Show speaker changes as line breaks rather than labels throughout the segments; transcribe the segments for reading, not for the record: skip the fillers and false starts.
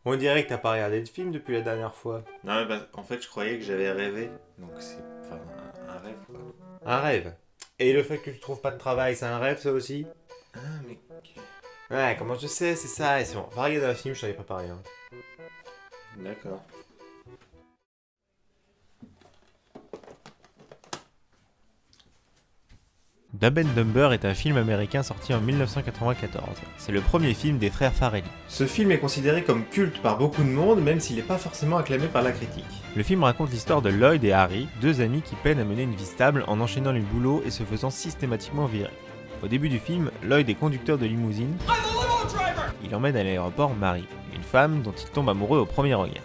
On dirait que t'as pas regardé de film depuis la dernière fois.
Non, mais en fait, je croyais que j'avais rêvé. Donc c'est enfin un rêve, quoi.
Un rêve. Et le fait que tu trouves pas de travail, c'est un rêve ça aussi?
Ah, mais...
Ouais, comment je sais, c'est ça. Et c'est bon. Va regarder un film, je t'avais préparé. Hein.
D'accord.
Dumb and Dumber est un film américain sorti en 1994. C'est le premier film des frères Farrelly.
Ce film est considéré comme culte par beaucoup de monde, même s'il n'est pas forcément acclamé par la critique.
Le film raconte l'histoire de Lloyd et Harry, deux amis qui peinent à mener une vie stable en enchaînant les boulots et se faisant systématiquement virer. Au début du film, Lloyd est conducteur de limousine. Il emmène à l'aéroport Mary, une femme dont il tombe amoureux au premier regard.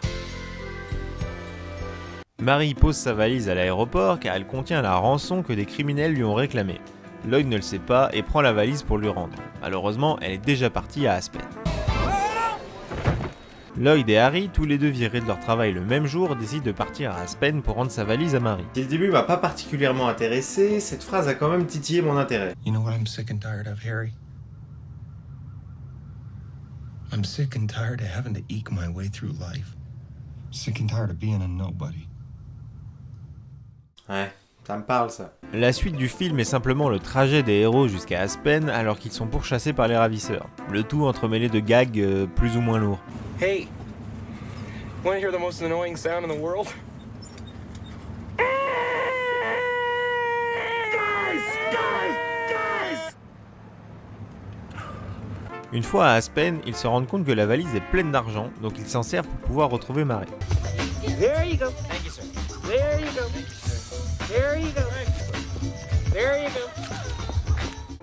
Mary pose sa valise à l'aéroport car elle contient la rançon que des criminels lui ont réclamée. Lloyd ne le sait pas et prend la valise pour lui rendre. Malheureusement, elle est déjà partie à Aspen. Lloyd et Harry, tous les deux virés de leur travail le même jour, décident de partir à Aspen pour rendre sa valise à Mary.
Si le début m'a pas particulièrement intéressé, cette phrase a quand même titillé mon intérêt.
You know what I'm sick and tired of, Harry? I'm sick and tired of having to eke my way through life. Sick and tired of being a nobody.
Ouais, ça me parle ça.
La suite du film est simplement le trajet des héros jusqu'à Aspen alors qu'ils sont pourchassés par les ravisseurs. Le tout entremêlé de gags plus ou moins lourds.
Hey, wanna hear the most annoying sound in the world?
Une fois à Aspen, ils se rendent compte que la valise est pleine d'argent, donc ils s'en servent pour pouvoir retrouver Mary.
There you go. Thank you, sir. There you go. There you go. There you go.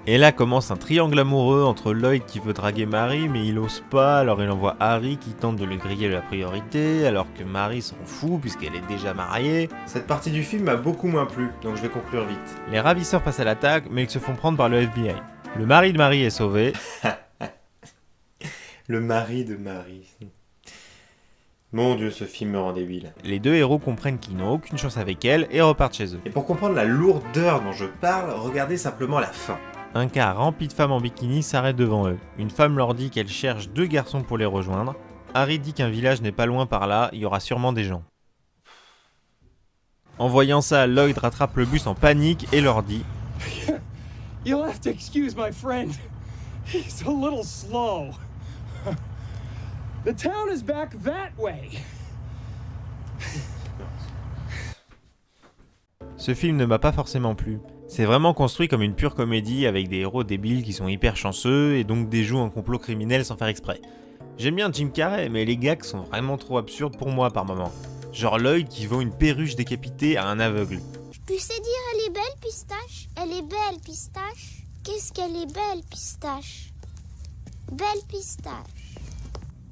Et là commence un triangle amoureux entre Lloyd qui veut draguer Mary mais il ose pas, alors il envoie Harry qui tente de lui griller la priorité, alors que Mary s'en fout puisqu'elle est déjà mariée.
Cette partie du film m'a beaucoup moins plu, donc je vais conclure vite.
Les ravisseurs passent à l'attaque mais ils se font prendre par le FBI. Le mari de Mary est sauvé.
Le mari de Marie. Mon dieu, ce film me rend débile.
Les deux héros comprennent qu'ils n'ont aucune chance avec elle et repartent chez eux.
Et pour comprendre la lourdeur dont je parle, regardez simplement la fin.
Un car rempli de femmes en bikini s'arrête devant eux. Une femme leur dit qu'elle cherche deux garçons pour les rejoindre. Harry dit qu'un village n'est pas loin par là, il y aura sûrement des gens. En voyant ça, Lloyd rattrape le bus en panique et leur dit
You'll have to excuse my friend. He's a little slow. The town is back that way.
Ce film ne m'a pas forcément plu. C'est vraiment construit comme une pure comédie avec des héros débiles qui sont hyper chanceux et donc déjouent un complot criminel sans faire exprès. J'aime bien Jim Carrey, mais les gags sont vraiment trop absurdes pour moi par moments. Genre Lloyd qui vend une perruche décapitée à un aveugle.
Tu sais dire elle est belle, Pistache? Elle est belle, Pistache. Qu'est-ce qu'elle est belle, Pistache? Belle Pistache.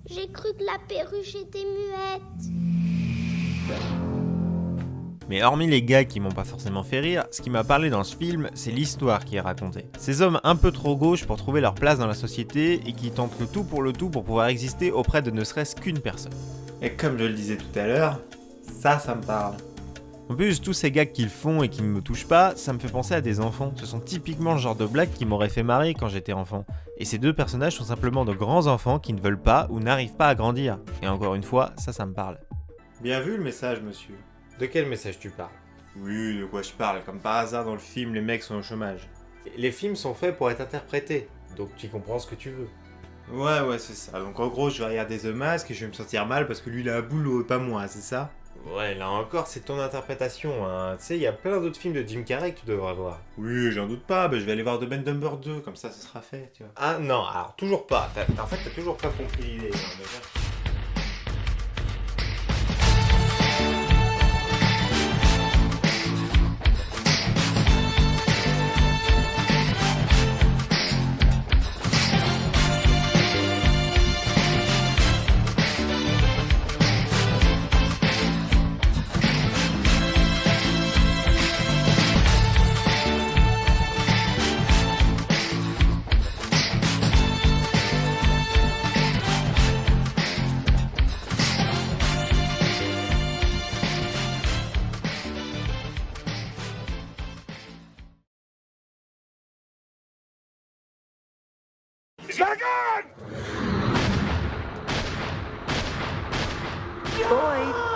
J'ai cru que la perruche était muette.
Mais hormis les gags qui m'ont pas forcément fait rire, ce qui m'a parlé dans ce film, c'est l'histoire qui est racontée. Ces hommes un peu trop gauches pour trouver leur place dans la société et qui tentent le tout pour pouvoir exister auprès de ne serait-ce qu'une personne.
Et comme je le disais tout à l'heure, ça me parle.
En plus, tous ces gags qu'ils font et qui ne me touchent pas, ça me fait penser à des enfants. Ce sont typiquement le genre de blagues qui m'auraient fait marrer quand j'étais enfant. Et ces deux personnages sont simplement de grands enfants qui ne veulent pas ou n'arrivent pas à grandir. Et encore une fois, ça me parle.
Bien vu le message, monsieur. De quel message tu parles? Oui, de quoi je parle? Comme par hasard dans le film, les mecs sont au chômage. Les films sont faits pour être interprétés, donc tu comprends ce que tu veux. Ouais, c'est ça. Donc en gros, je vais regarder The Mask et je vais me sentir mal parce que lui il a un boulot et pas moi, c'est ça? Ouais, là encore, c'est ton interprétation, hein. Tu sais, il y a plein d'autres films de Jim Carrey que tu devras voir. Oui, j'en doute pas, je vais aller voir Dumb and Dumber 2, comme ça sera fait, tu vois. Ah non, alors toujours pas. En fait, t'as toujours pas compris l'idée. Hein,
Back on!
Boyd.